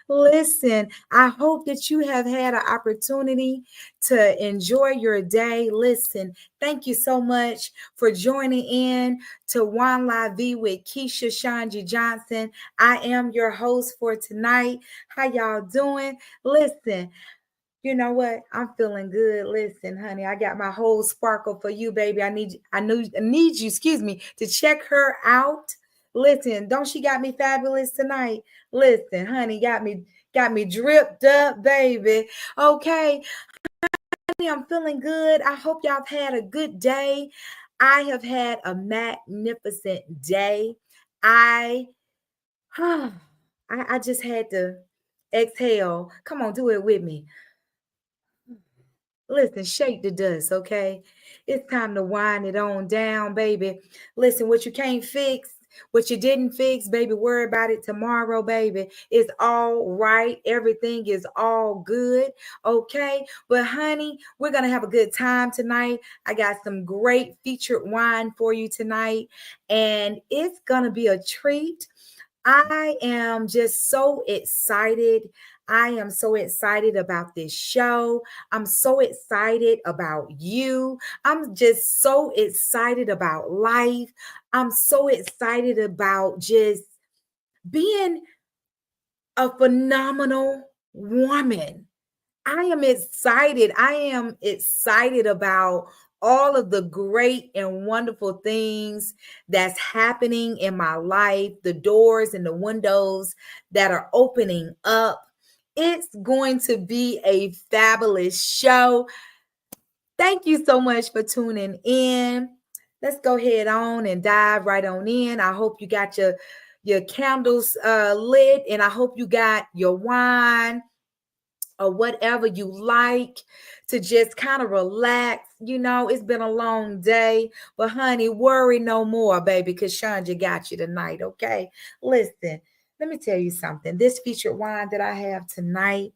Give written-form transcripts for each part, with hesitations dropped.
Listen, I hope that you have had an opportunity to enjoy your day. Listen, thank you so much for joining in to Wine La Vie with Keisha ShonGee Johnson. I am your host for tonight. How y'all doing? Listen, you know what? I'm feeling good. Listen, honey, I got my whole sparkle for you, baby. I need you, excuse me, to check her out. Listen, don't she got me fabulous tonight? Listen, honey, got me dripped up, baby. Okay, honey, I'm feeling good. I hope y'all have had a good day. I have had a magnificent day. I I just had to exhale. Come on, do it with me. Listen, shake the dust, okay? It's time to wind it on down, baby. Listen, what you can't fix, what you didn't fix, baby, worry about it tomorrow, baby. It's all right. Everything is all good, okay? But, honey, we're going to have a good time tonight. I got some great featured wine for you tonight, and it's going to be a treat. I am just so excited. I am so excited about this show. I'm so excited about you. I'm just so excited about life. I'm so excited about just being a phenomenal woman. I am excited. I am excited about all of the great and wonderful things that's happening in my life, the doors and the windows that are opening up. It's going to be a fabulous show. Thank you so much for tuning in. Let's go ahead on and dive right on in. I hope you got your candles lit, and I hope you got your wine or whatever you like to just kind of relax. You know, it's been a long day, but honey, worry no more, baby, because ShonGee got you tonight, okay? Listen, let me tell you something. This featured wine that I have tonight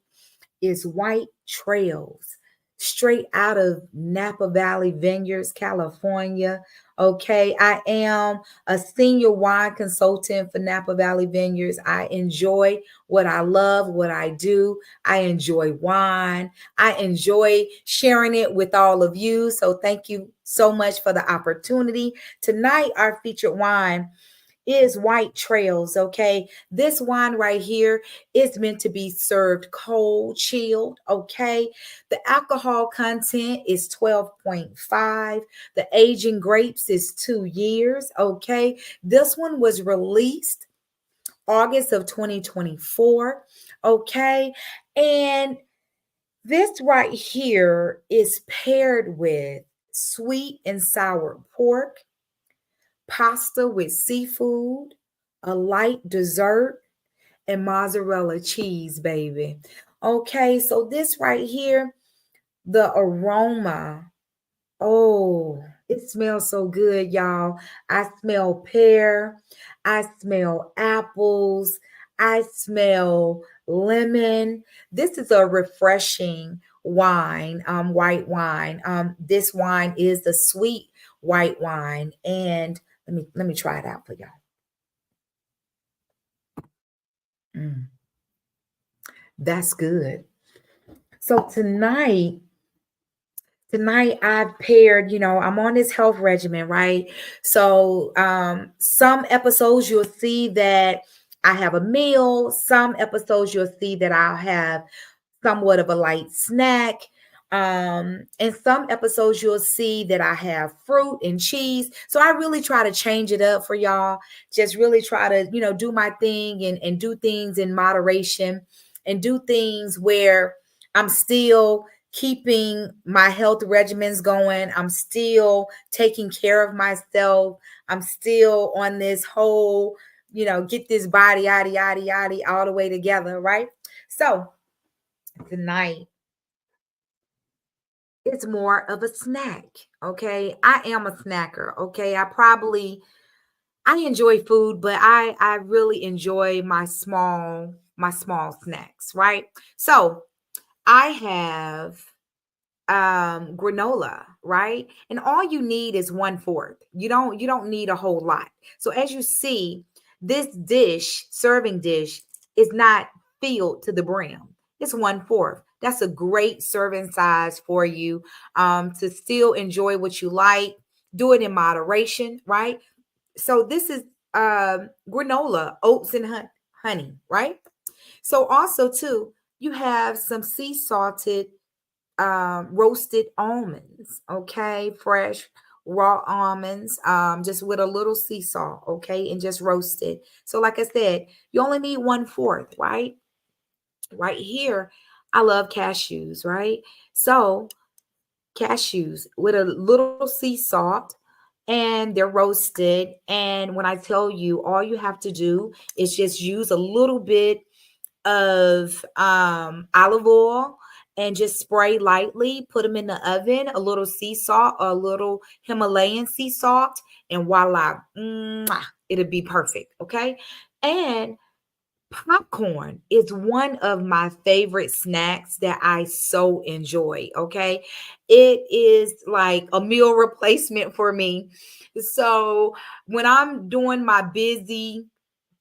is White Trails, straight out of Napa Valley Vineyards, California. Okay, I am a senior wine consultant for Napa Valley Vineyards. I enjoy what I love, what I do. I enjoy wine. I enjoy sharing it with all of you. So thank you so much for the opportunity. Tonight, our featured wine is White Trails. Okay, this wine right here is meant to be served cold, chilled. Okay, the alcohol content is 12.5. The aging grapes is 2 years. Okay, this one was released August of 2024. Okay, and this right here is paired with sweet and sour pork, pasta with seafood, a light dessert, and mozzarella cheese, baby. Okay, so this right here, the aroma, oh, it smells so good, y'all. I smell pear, I smell apples, I smell lemon. This is a refreshing wine, white wine. This wine is the sweet white wine, and let me try it out for y'all. Mm, that's good. So tonight I've paired, I'm on this health regimen, right? So some episodes you'll see that I have a meal, some episodes you'll see that I'll have somewhat of a light snack. In some episodes you'll see that I have fruit and cheese. So I really try to change it up for y'all. Just really try to, do my thing and do things in moderation and do things where I'm still keeping my health regimens going. I'm still taking care of myself. I'm still on this whole, get this body, yada, yada, yada, all the way together, right? So tonight, it's more of a snack. Okay, I am a snacker. Okay, I enjoy food, but I really enjoy my small snacks, right? So I have granola, right? And all you need is 1/4. You don't need a whole lot. So as you see, this serving dish is not filled to the brim. It's 1/4. That's a great serving size for you, to still enjoy what you like. Do it in moderation, right? So this is granola, oats and honey, right? So also too, you have some sea salted roasted almonds, okay, fresh raw almonds, just with a little sea salt, okay, and just roast it. So like I said, you only need 1/4, right? Right here, I love cashews, right? So cashews with a little sea salt, and they're roasted. And when I tell you, all you have to do is just use a little bit of olive oil and just spray lightly, put them in the oven, a little sea salt, a little Himalayan sea salt, and voila, it'll be perfect. Okay. And popcorn is one of my favorite snacks that I so enjoy. Okay. It is like a meal replacement for me. So when I'm doing my busy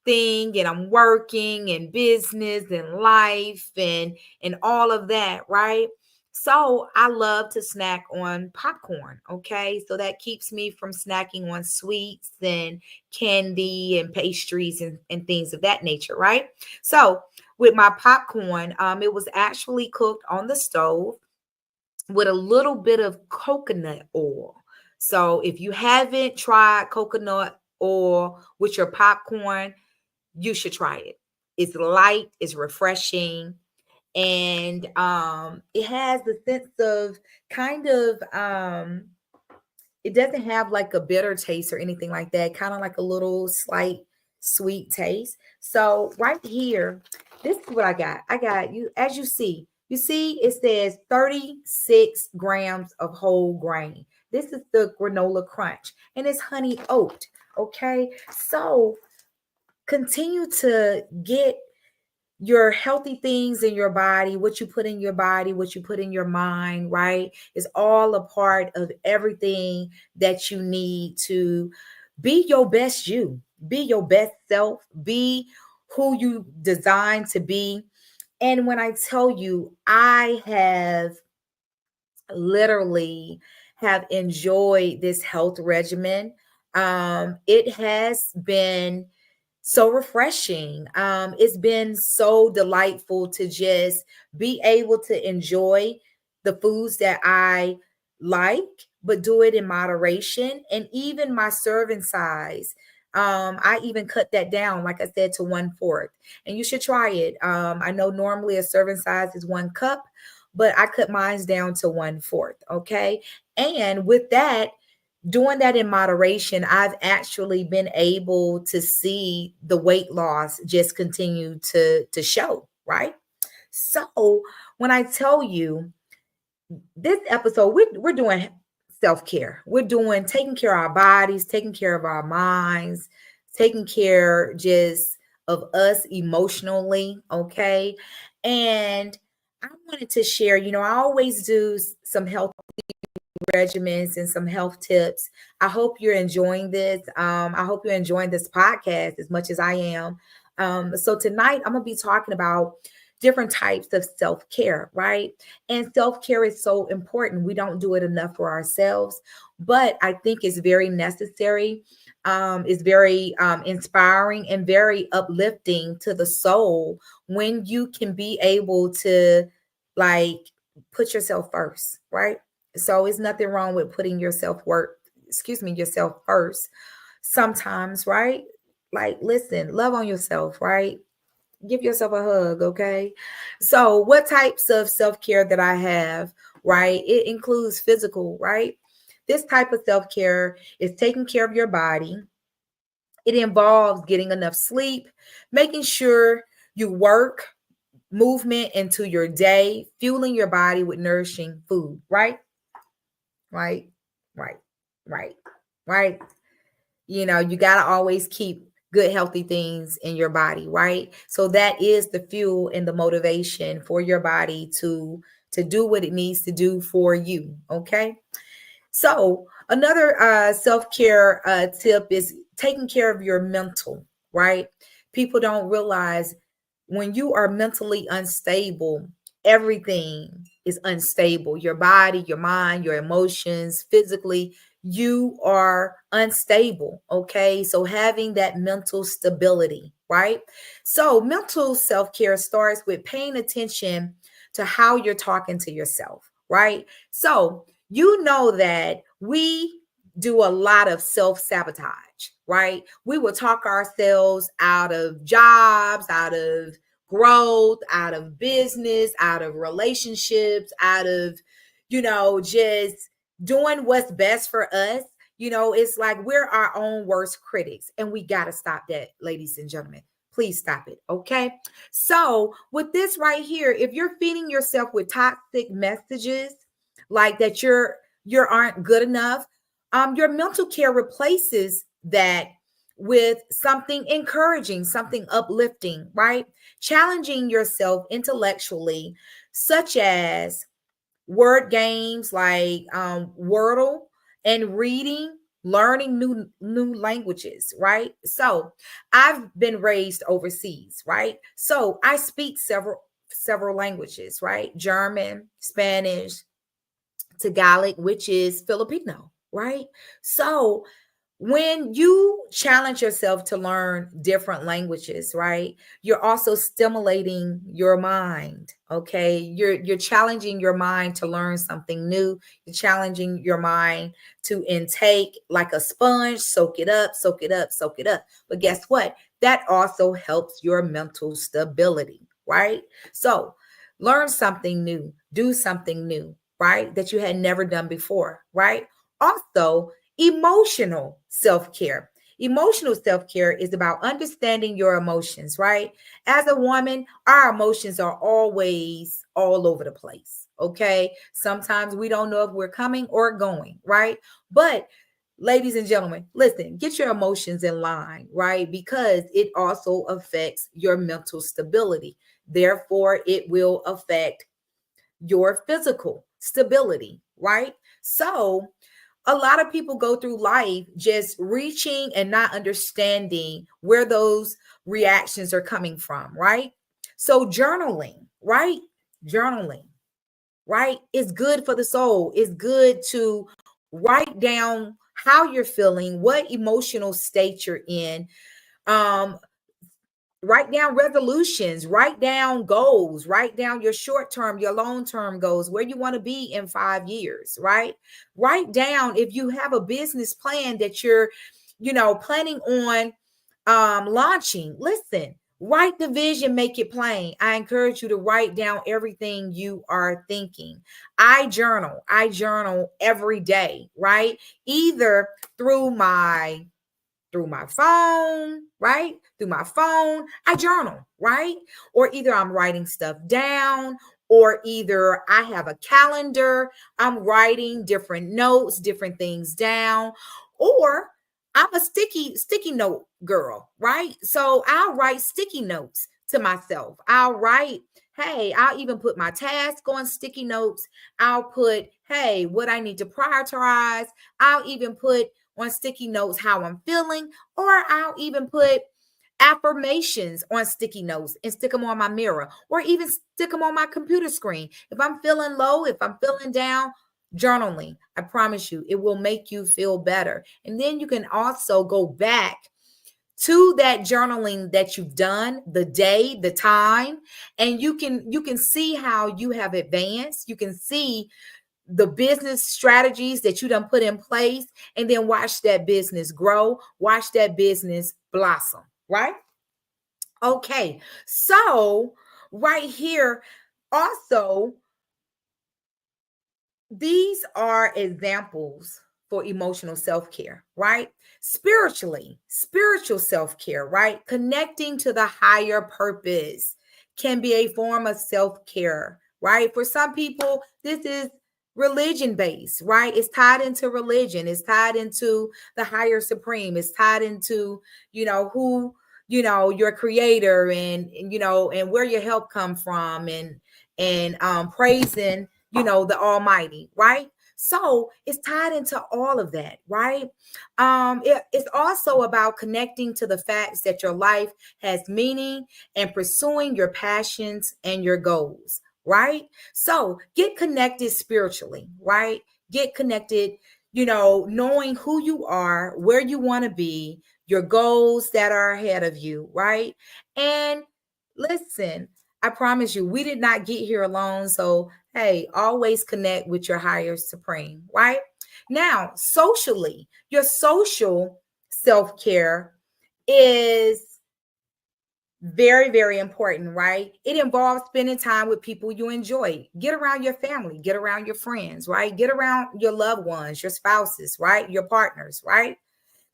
thing and I'm working and business and life and all of that, right? So I love to snack on popcorn, okay? So that keeps me from snacking on sweets and candy and pastries and things of that nature, right? So with my popcorn, it was actually cooked on the stove with a little bit of coconut oil. So if you haven't tried coconut oil with your popcorn, you should try it. It's light, it's refreshing, and it has the sense of kind of it doesn't have like a bitter taste or anything like that, kind of like a little slight sweet taste. So right here, this is what I got. I got you, as you see it says 36 grams of whole grain. This is the granola crunch, and it's honey oat. Okay, so continue to get your healthy things in your body. What you put in your body, what you put in your mind, right, is all a part of everything that you need to be your best you, be your best self, be who you designed to be. And when I tell you, I have literally have enjoyed this health regimen. It has been so refreshing. It's been so delightful to just be able to enjoy the foods that I like, but do it in moderation. And even my serving size, I even cut that down, like I said, to 1/4. And you should try it. I know normally a serving size is 1 cup, but I cut mine down to 1/4. Okay. And with that, doing that in moderation, I've actually been able to see the weight loss just continue to show, right? So when I tell you this episode, we're doing self-care. We're doing taking care of our bodies, taking care of our minds, taking care just of us emotionally, okay? And I wanted to share, I always do some health regimens and some health tips. I hope you're enjoying this. I hope you're enjoying this podcast as much as I am. So tonight I'm gonna be talking about different types of self-care, right? And self-care is so important. We don't do it enough for ourselves, but I think it's very necessary. It's very inspiring and very uplifting to the soul when you can be able to like put yourself first, right? So it's nothing wrong with putting yourself first sometimes, right? Like, listen, love on yourself, right? Give yourself a hug, okay? So, what types of self care that I have, right? It includes physical, right? This type of self care is taking care of your body. It involves getting enough sleep, making sure you work, movement into your day, fueling your body with nourishing food, right? Right, right, right, right. You got to always keep good, healthy things in your body, right? So that is the fuel and the motivation for your body to do what it needs to do for you. Okay. So another self-care tip is taking care of your mental, right? People don't realize when you are mentally unstable, everything is unstable. Your body, your mind, your emotions, physically, you are unstable. Okay. So having that mental stability, right? So mental self-care starts with paying attention to how you're talking to yourself, right? So you know that we do a lot of self-sabotage, right? We will talk ourselves out of jobs, out of growth, out of business, out of relationships, out of, just doing what's best for us. It's like we're our own worst critics, and we got to stop that, ladies and gentlemen. Please stop it. Okay. So, with this right here, if you're feeding yourself with toxic messages like that you aren't good enough, your mental care replaces that with something encouraging, something uplifting, right? Challenging yourself intellectually, such as word games like Wordle, and reading, learning new languages, right? So I've been raised overseas, right? So I speak several languages, right? German, Spanish, Tagalog, which is Filipino, right? So when you challenge yourself to learn different languages, right, you're also stimulating your mind. Okay, you're challenging your mind to learn something new. You're challenging your mind to intake like a sponge, soak it up, soak it up, soak it up. But guess what? That also helps your mental stability, right? So learn something new, do something new, right, that you had never done before, right? Also, emotional self-care. Emotional self-care is about understanding your emotions, right? As a woman, our emotions are always all over the place. Okay. Sometimes we don't know if we're coming or going, right? But ladies and gentlemen, listen, get your emotions in line, right? Because it also affects your mental stability. Therefore, it will affect your physical stability, right? So, a lot of people go through life just reaching and not understanding where those reactions are coming from, right? So, journaling, right? Journaling, right, is good for the soul. It's good to write down how you're feeling, what emotional state you're in. Um, Write down resolutions, write down goals, write down your short term, your long term goals, where you want to be in 5 years, right? Write down if you have a business plan that you're, planning on launching. Listen, write the vision, make it plain. I encourage you to write down everything you are thinking. I journal every day, right? Either through my phone, right? Through my phone, I journal, right? Or either I'm writing stuff down, or either I have a calendar, I'm writing different notes, different things down, or I'm a sticky note girl, right? So I'll write sticky notes to myself. I'll even put my task on sticky notes. I'll put, hey, what I need to prioritize. I'll even put on sticky notes how I'm feeling, or I'll even put affirmations on sticky notes and stick them on my mirror, or even stick them on my computer screen. If I'm feeling low, if I'm feeling down, journaling, I promise you, it will make you feel better. And then you can also go back to that journaling that you've done, the day, the time, and you can see how you have advanced. You can see the business strategies that you done put in place, and then watch that business grow, watch that business blossom, right? Okay, so right here, also, these are examples for emotional self-care, right? Spiritual self-care, right? Connecting to the higher purpose can be a form of self-care, right? For some people, this is religion based, right? It's tied into religion, it's tied into the higher supreme, it's tied into, who, your creator, and where your help come from, and praising, the Almighty, right? So it's tied into all of that, right? It's also about connecting to the facts that your life has meaning and pursuing your passions and your goals, right? So get connected spiritually, right? Get connected, knowing who you are, where you want to be, your goals that are ahead of you, right? And listen, I promise you, we did not get here alone. So, hey, always connect with your higher supreme, right? Now, socially, your social self care is very, very important, right? It involves spending time with people you enjoy. Get around your family, get around your friends, right? Get around your loved ones, your spouses, right? Your partners, right?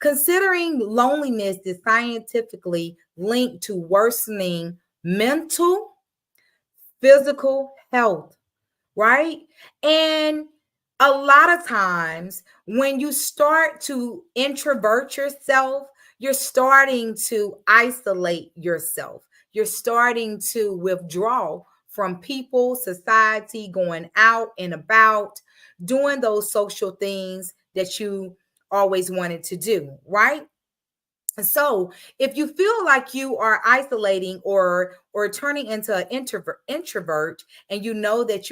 Considering loneliness is scientifically linked to worsening mental, physical health, right? And a lot of times when you start to introvert yourself, you're starting to isolate yourself. You're starting to withdraw from people, society, going out and about, doing those social things that you always wanted to do, right? So if you feel like you are isolating or turning into an introvert, and you know that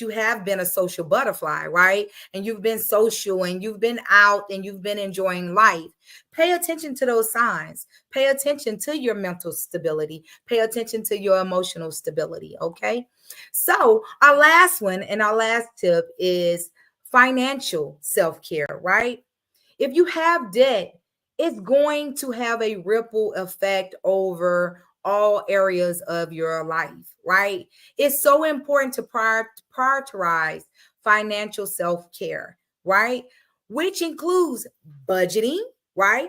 you have been a social butterfly, right? And you've been social and you've been out and you've been enjoying life, pay attention to those signs. Pay attention to your mental stability. Pay attention to your emotional stability. Okay. So our last one and our last tip is financial self-care, right? If you have debt, it's going to have a ripple effect over all areas of your life, right? It's so important to prioritize financial self care, right? Which includes budgeting, right?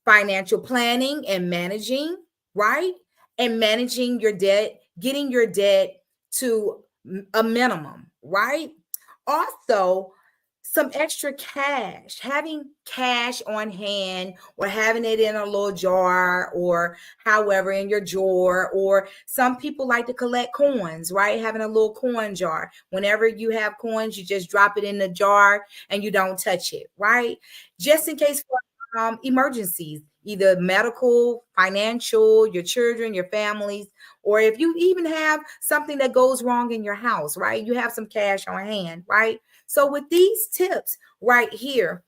Financial planning and managing, right? And managing your debt, getting your debt to a minimum, right? Also, some extra cash, having cash on hand or having it in a little jar or however in your drawer, or some people like to collect coins, right? Having a little coin jar. Whenever you have coins, you just drop it in the jar and you don't touch it, right? Just in case for emergencies, either medical, financial, your children, your families, or if you even have something that goes wrong in your house, right? You have some cash on hand, right? So, with these tips right here,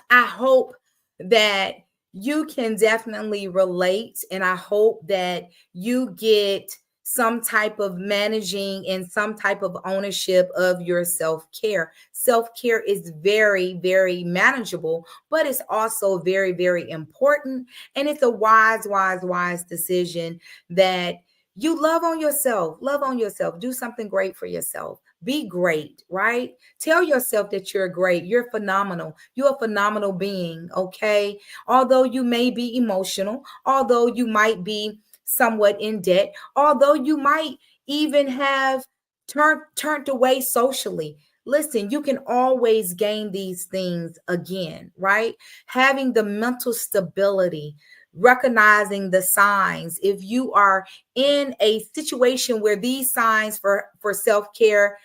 I hope that you can definitely relate, and I hope that you get some type of managing and some type of ownership of your self-care. Self-care is very, very manageable, but it's also very, very important. And it's a wise, wise, wise decision that you love on yourself. Love on yourself. Do something great for yourself. Be great, right? Tell yourself that you're great. You're phenomenal. You're a phenomenal being, okay? Although you may be emotional, although you might be somewhat in debt, although you might even have turned away socially. Listen, you can always gain these things again, right? Having the mental stability, recognizing the signs. If you are in a situation where these signs for self-care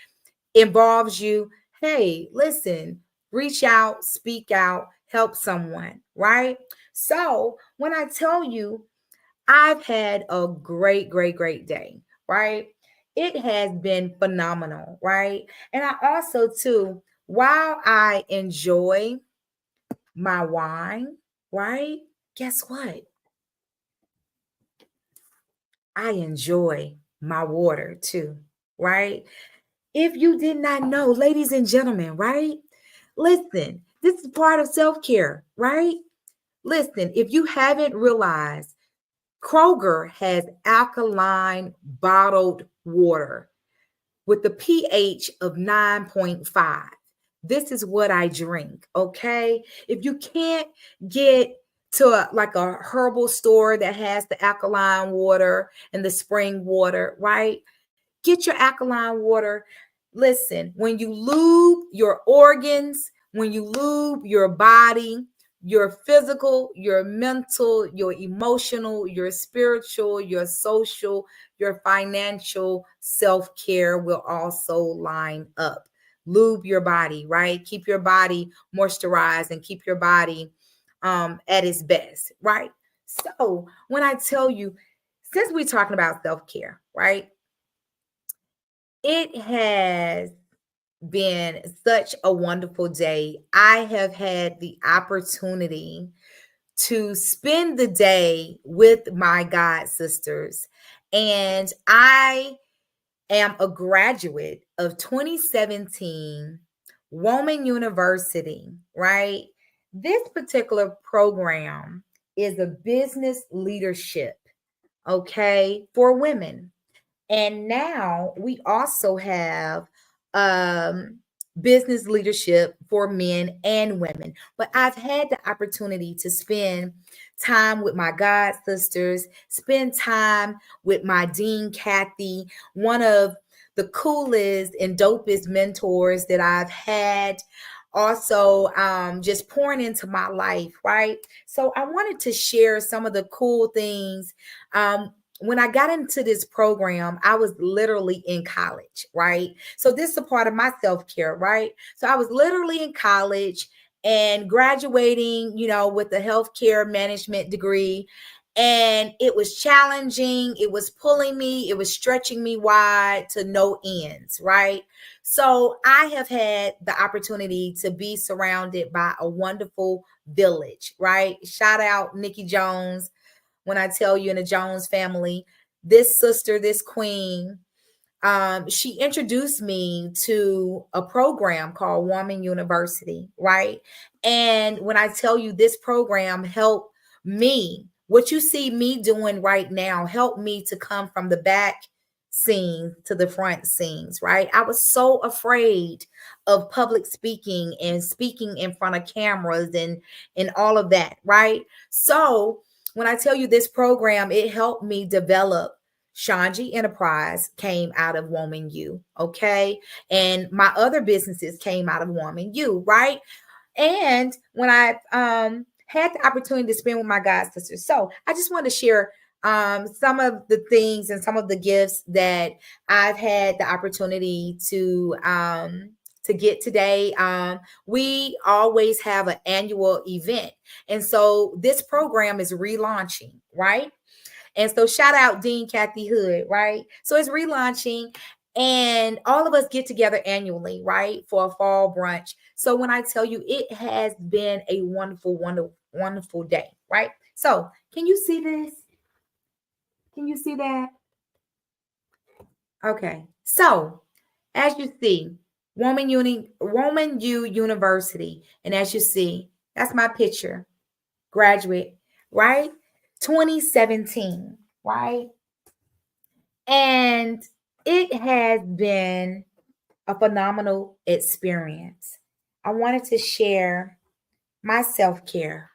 involves you, hey, listen, reach out, speak out, help someone, right? So when I tell you, I've had a great, great, great day, right? It has been phenomenal, right? And I also, too, while I enjoy my wine, right? Guess what? I enjoy my water too, right? If you did not know, ladies and gentlemen, right? Listen, this is part of self care, right? Listen, if you haven't realized, Kroger has alkaline bottled water with the pH of 9.5. This is what I drink, okay? If you can't get to like a herbal store that has the alkaline water and the spring water, right? Get your alkaline water. Listen, when you lube your organs, when you lube your body, your physical, your mental, your emotional, your spiritual, your social, your financial self care will also line up. lube your body, right? Keep your body moisturized and keep your body at its best, right? So when I tell you, since we're talking about self-care, right? It has been such a wonderful day. I have had the opportunity to spend the day with my God sisters, and I am a graduate of 2017 Woman University, right? This particular program is a business leadership, okay, for women. And now we also have um, business leadership for men and women. But I've had the opportunity to spend time with my God sisters, spend time with my Dean Kathy, one of the coolest and dopest mentors that I've had. Also, just pouring into my life, right? So I wanted to share some of the cool things. When I got into this program, I was literally in college, right? So this is a part of my self-care, right? So I was literally in college and graduating, with a healthcare management degree. And it was challenging. It was pulling me. It was stretching me wide to no ends, right? So I have had the opportunity to be surrounded by a wonderful village, right? Shout out Nikki Jones. When I tell you, in the Jones family, this sister, this queen, she introduced me to a program called Woman University, right? And when I tell you, this program helped me, what you see me doing right now, helped me to come from the back scene to the front scenes, right? I was so afraid of public speaking and speaking in front of cameras and all of that, right? So when I tell you, this program, it helped me develop. ShonGee Enterprise came out of Woman U, okay? And my other businesses came out of Woman U, right? And when I had the opportunity to spend with my God sisters. So I just want to share some of the things and some of the gifts that I've had the opportunity to get today. We always have an annual event. And so this program is relaunching, right? And so shout out Dean Kathy Hood, right? So it's relaunching and all of us get together annually, right? For a fall brunch. So when I tell you, it has been a wonderful, wonderful, wonderful day, right? So can you see this? Can you see that? Okay. So as you see, Woman U University. And as you see, that's my picture. Graduate, right? 2017, right? And it has been a phenomenal experience. I wanted to share my self-care.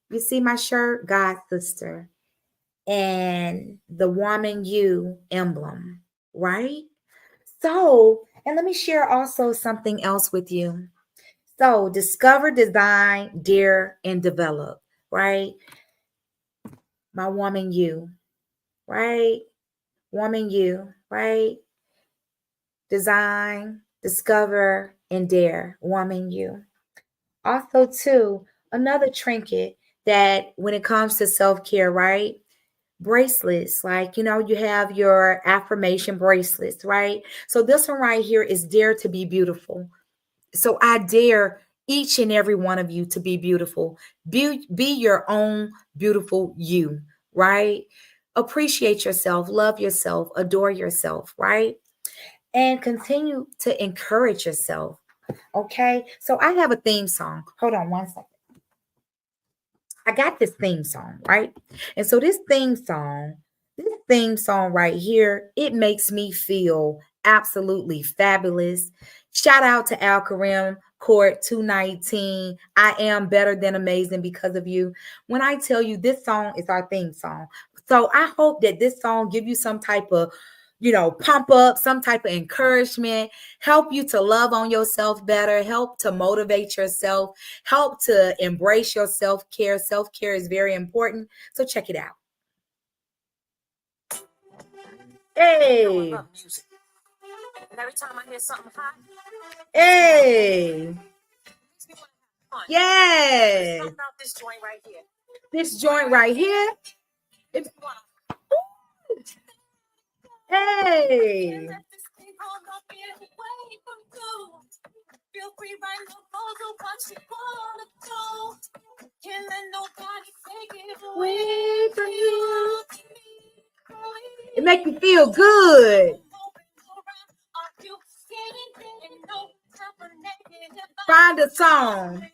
You see my shirt, God Sister, and the Woman U emblem, right? So, and let me share also something else with you. So, discover, design, dare, and develop, right? My Woman U, right? Woman U, right? Design, discover, and dare. Woman U. Also, too, another trinket that when it comes to self-care, right? Bracelets, like, you have your affirmation bracelets, right? So this one right here is dare to be beautiful. So I dare each and every one of you to be beautiful. Be your own beautiful you, right? Appreciate yourself, love yourself, adore yourself, right? And continue to encourage yourself. Okay. So I have a theme song. Hold on one second. I got this theme song, right? And so this theme song right here, it makes me feel absolutely fabulous. Shout out to Al Karim Court 219. I am better than amazing because of you. When I tell you, this song is our theme song. So I hope that this song give you some type of pump up, some type of encouragement, help you to love on yourself better, help to motivate yourself, help to embrace your self-care. Self-care is very important. So check it out. Hey. And every time I hear something hot, hey, yes. Something about this joint right here. This joint right here. It's, hey. Feel free right now, go what you wanna do. Can't let nobody take it away from you. It makes me feel good. Find a song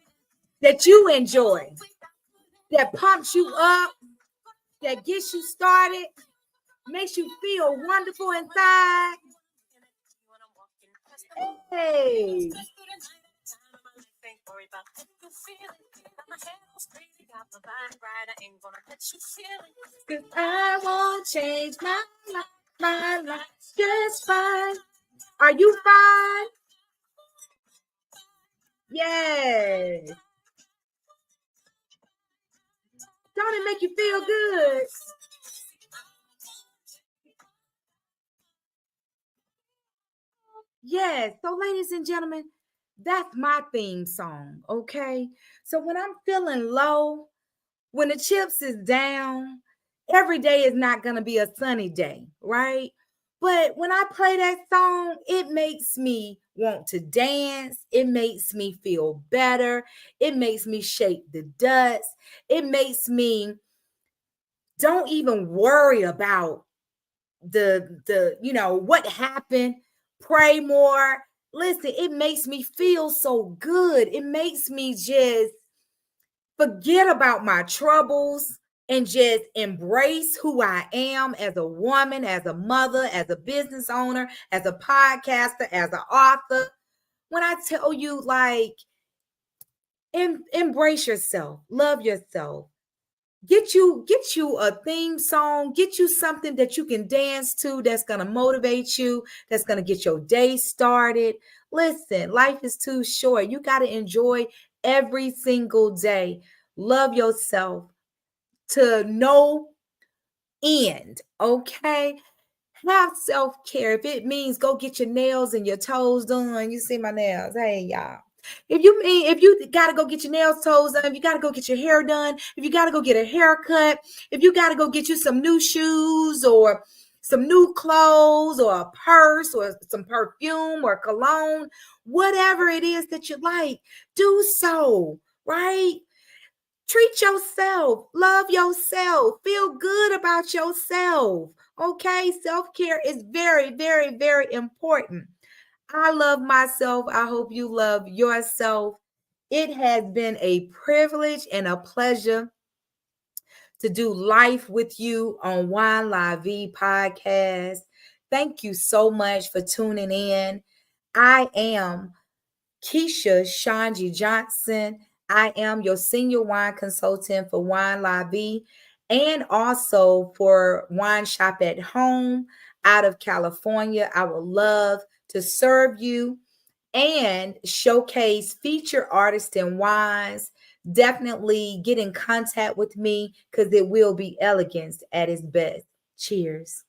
that you enjoy, that pumps you up, that gets you started, makes you feel wonderful inside. Hey. Cause I won't change my life just fine. Are you fine? Yes. Don't it make you feel good? Yes. So, ladies and gentlemen, that's my theme song. Okay. So when I'm feeling low, when the chips is down, every day is not going to be a sunny day, right? But when I play that song, it makes me want to dance. It makes me feel better. It makes me shake the dust. It makes me don't even worry about the what happened. Pray more. Listen, it makes me feel so good. It makes me just forget about my troubles and just embrace who I am as a woman, as a mother, as a business owner, as a podcaster, as an author. When I tell you, like, embrace yourself, love yourself. Get you a theme song, get you something that you can dance to that's going to motivate you, that's going to get your day started. Listen, life is too short. You got to enjoy every single day. Love yourself to no end, okay? Have self-care. If it means go get your nails and your toes done, you see my nails. Hey, y'all. If you gotta go get your nails, toes done, if you gotta go get your hair done, if you gotta go get a haircut, if you gotta go get you some new shoes or some new clothes or a purse or some perfume or cologne, whatever it is that you like, do so, right? Treat yourself, love yourself, feel good about yourself. Okay, self-care is very, very, very important. I love myself. I hope you love yourself. It has been a privilege and a pleasure to do life with you on Wine La Vie podcast. Thank you so much for tuning in. I am Keisha ShonGee Johnson. I am your senior wine consultant for Wine La Vie and also for Wine Shop at Home out of California. I would love to serve you and showcase featured artists and wines. Definitely get in contact with me because it will be elegance at its best. Cheers.